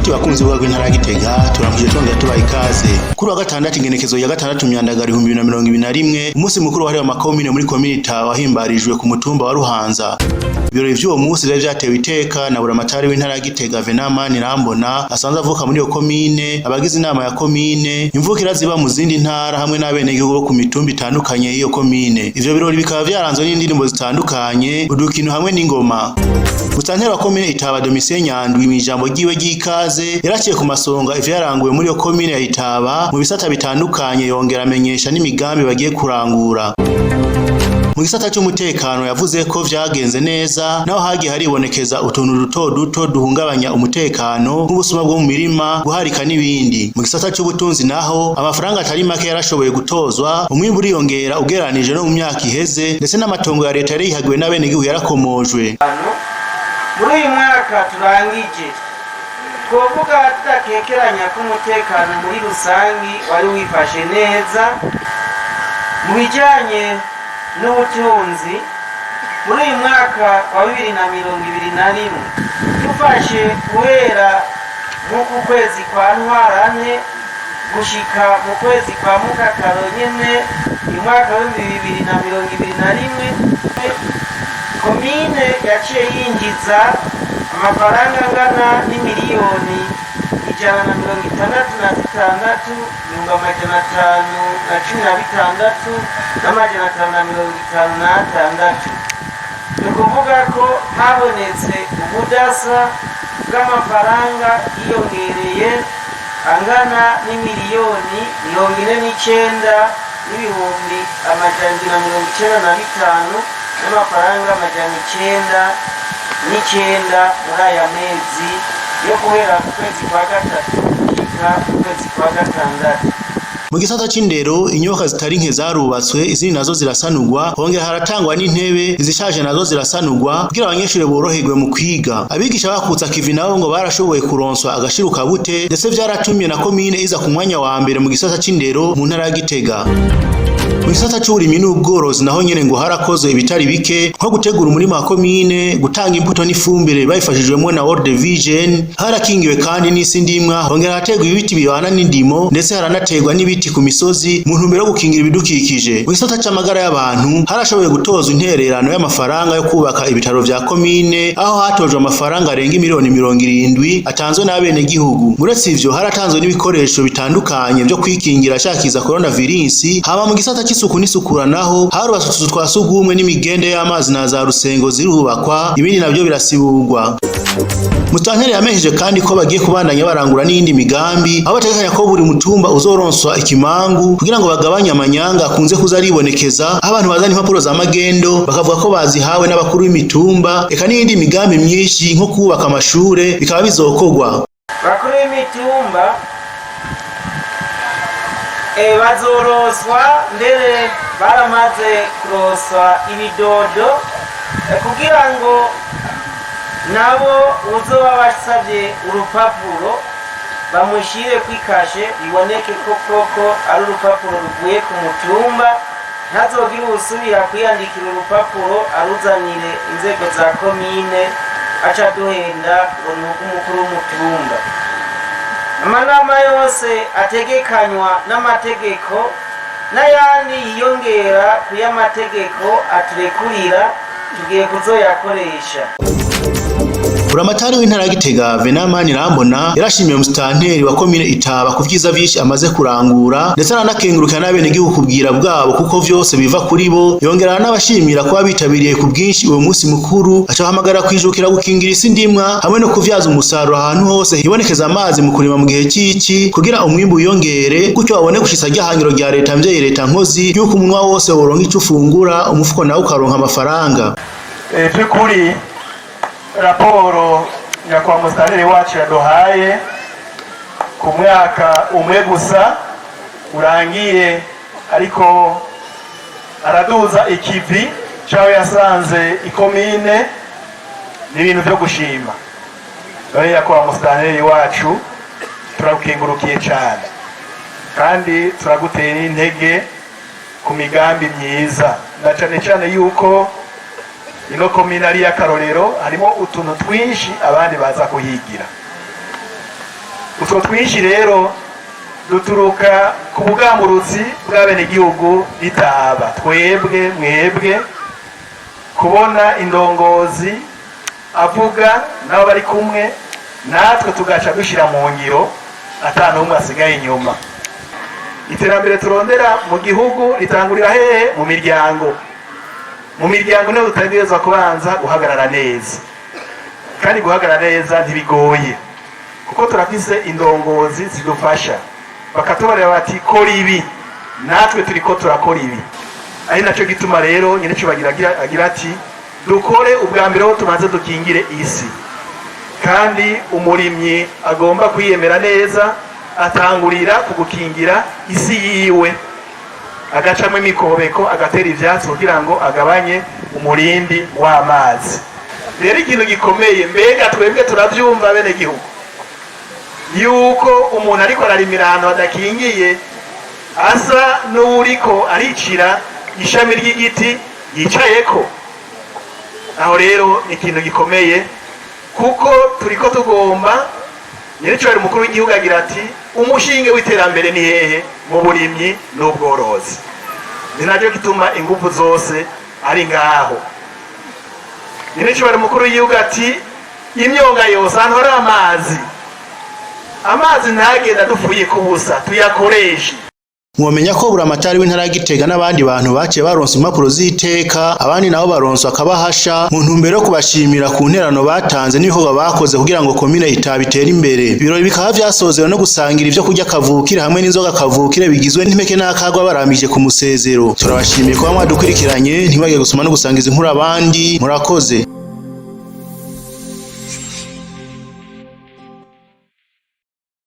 Nshuti bakunzi bw'intara Gitega turamuje twongera tubaye ikaze kuri wa gatandatu ingenekezo ya gatandatu myandagara 2021 umunsi mukuru wahariwe amakomine muri Komine Itaba wahimbarijwe ku mutumba wa Ruhanza. Ibirori vy'uwo munsi byari vyatewe iteka na buramatari w'intara Gitega Venamani Rambona asanzwe avuka muri iyo komine, abagize inama ya komine, imvukira ziba mu zindi ntara hamwe n'abenegihugu bo ku mitumba itandukanye y'iyo komine. Ivyo birori bikaba vyaranzwe n'indirimbo zitandukanye, udukino hamwe n'ingoma. Musitanteri wa Komine Itaba Domitien Nyandwi mw'ijambo ryiwe ry'ikaze yaraciye ku masonga ivyo yaranguwe muri iyo komine ya Itaba mu bisata bitandukanye, yongera amenyesha n'imigambi bagiye kurangura. Mu gisata cy'umutekano yavuze ko vyagenze neza, naho hagiye haribonekeza utuntu duto duhungabanya umutekano nk'ubusuma bwo mu mirima, guharika n'ibindi. Mu gisata cy'ubutunzi naho amafaranga atari make yarashoboye gutozwa, umwimbu uriyongera ugereranije no mu myaka iheze, ndetse n'amatongo ya leta yari yihagiwe n'abenegihugu yarakomojwe. Muri uyu mwaka turangije twovuga tudakekeranya ko umutekano muri rusangi wari wifashe neza. Mu bijyanye n'ubutunzi muri uyu mwaka wa 2021 dufashe guhera mu kwezi kwa Ntwarante gushika mu kwezi kwa Mukakaro nyene mu mwaka wa 2021 komine yaciye yinjiza amafaranga angana n'imiliyoni 166,516,556. Ni ukuvuga ko habonetse ubudasa bw'amafaranga yiyongereye angana n'imiliyoni 49,995 n'amafaranga 909 muri aya mezi yo guhera ku kwezi kwa gatatu gushika ku kwezi kwa gatandatu. Mu gisata c'indero inyubako zitari nke zarubatswe, izindi nazo zirasanurwa, hongera haratangwa n'intebe, izishaje nazo zirasanurwa kugira abanyeshuri boroherwe mu kwiga. Abigisha bakutsa kivi nabo ngo barashoboye kuronswa agashiruka bute, ndetse vyaratumye na komine iza ku mwanya wa mbere mu gisata c'indero mu ntara ya Gitega. Mu gisata c'uburimyi n'ubworozi naho nyene ngo harakozwe ibitari bike, nko gutegura umurima wa komine, gutanga imbuto n'ifumbire bayifashijwemo na World Vision, harakingiwe kandi n'isi ndimwa, hongera hategwa ibiti bibana n'indimo, ndetse haranategwa n'ibiti ku misozi mu ntumbero yo gukingira ibidukikije. Mu gisata c'amagara y'abantu harashoboye gutozwa intererano y'amafaranga yo kubaka ibitaro vya komine, aho hatojwe amafaranga arenga miliyoni 70 atanzwe n'abenegihugu. Muretse ivyo haratanzwe n'ibikoresho bitandukanye vyo kwikingira shakiza coronavirus. Haba mu gisata c'isuku n'isukura naho harubatswe utuzu twa sugumwe n'imigende y'amazi na za rusengo zirubakwa, ibindi navyo birasiburwa. Musitanteri yamenyesheje kandi ko bagiye kubandanya barangura n'indi migambi, aho bategekanya ko buri mutumba uzoronswa ikimangu kugira ngo bagabanye amanyanga akunze kuza aribonekeza, abantu bazana impapuro za magendo bakavuga ko bazihawe n'abakuru b'imitumba, eka n'indi migambi myinshi nko kubaka amashure bikaba bizokorwa. Bakuru b'imitumba bazoroswa, mbere baramaze kuroswa ibidodo kugira ngo nabo uzoba basabye urupapuro bamushire kwikashe biboneke ko koko ari urupapuro ruvuye ku mutumba, ntazogire usubira kwiyandikira urupapuro aruzanire inzego za komine aca duhenda ngo nuko umukuru w'umutumba. Amanama yose ategekanywa n'amategeko n'ayandi yiyongera ku y'amategeko aturekurira tugiye kuzoyakoresha. Buramatari w'intara Gitega Venamani Rambona yarashimiye musitanteri wa Komine Itaba ku vyiza vyinshi amaze kurangura, ndetse aranakengurukira n'abenegihugu kubwira bwabo kuko vyose biva kuri bo, yongera n'abashimira kuba bitabiriye ku bwinshi uwo munsi mukuru, acahamagara kwijukira gukingira isi ndimwa hamwe no kuvyaza umusaruro ahantu hose hibonekeza amazi mu kurima mu gihe c'ici kugira umwimbu wiyongere, gutyo babone gushitsa ryahangiro rya leta mvyeyi leta nkozi yuko umunwa wose woronka ico ufungura, umufuko nawe ukaronka amafaranga. By'ukuri raporo nyakwa musitanteri wacu yaduhaye ku mwaka umwe gusa urangiye, ariko araduza ikivi cawe yasanze ikomine n'ibintu vyo gushima. Dore nyakwa musitanteri wacu turagukengurukiye cyane kandi turagutera intege ku migambi myiza, na cane cane yuko ino komine ari y'akarorero, harimo utuntu twinshi abandi baza kuhigira. utwo twinshi rero duturuka ku bugamburuzi bw'abenegihugu Itaba, twebwe mwebwe kubona indongozi avuga nabo bari kumwe natwe tugaca dushira mu ngiro atanu umwe asigaye inyuma. Iterambere turondera mu gihugu ritangurira hehe? Mu miryango. Mu miryango niho dutegerezwa kubanza guhagarara neza, kandi guhagarara neza ntibigoye kuko turafise indongozi zidufasha bakatubarira bati kora ibi, natwe turiko turakora ibi. Ari naco gituma rero nyine cyo agira ati dukore ubwa mbere ho tumaze dukingire isi, kandi umurimyi agomba kwiyemera neza atangurira kugukingira isi yiwe, agacamo imikobeko agatera ivyatsi kugira ngo agabanye umurindi w'amazi. Rero ikintu gikomeye, mbega twebwe turavyumva bene gihugu yuko umuntu ariko ararimira ahantu hadakingiye asa n'uriko aricira ishami ry'igiti yicayeko. Aho rero ni ikintu gikomeye kuko turiko tugomba, nyiricyo mukuru w'igihugu agira ati umushinge w'iterambere ni hehe? Mu burimyi n'ubworozi. Ni nacyo gituma ingufu zose ari ngaho. Nyiricyo mukuru w'igihugu ati imyonga yose ahantu hari amazi ntagenda dupfuye kubusa, tuyakoreshe. Mwomenya ko buramatari w'intara ya Gitega n'abandi bantu baciye baronsa impapuro z'iteka, abandi nabo baronswa akabahasha mu ntumbero yo kubashimira ku nterano batanze n'ibikorwa bakoze kugira ngo komine Itaba itere imbere. Ibirori bikaba vyasozewe no gusangira ivyo kurya kavukire hamwe n'inzoga kavukire bigizwe n'impeke n'akagwa barambije ku musezero. Turabashimiye kuba mwadukurikiranye, ntibage gusoma no gusangiza inkuru abandi. Murakoze.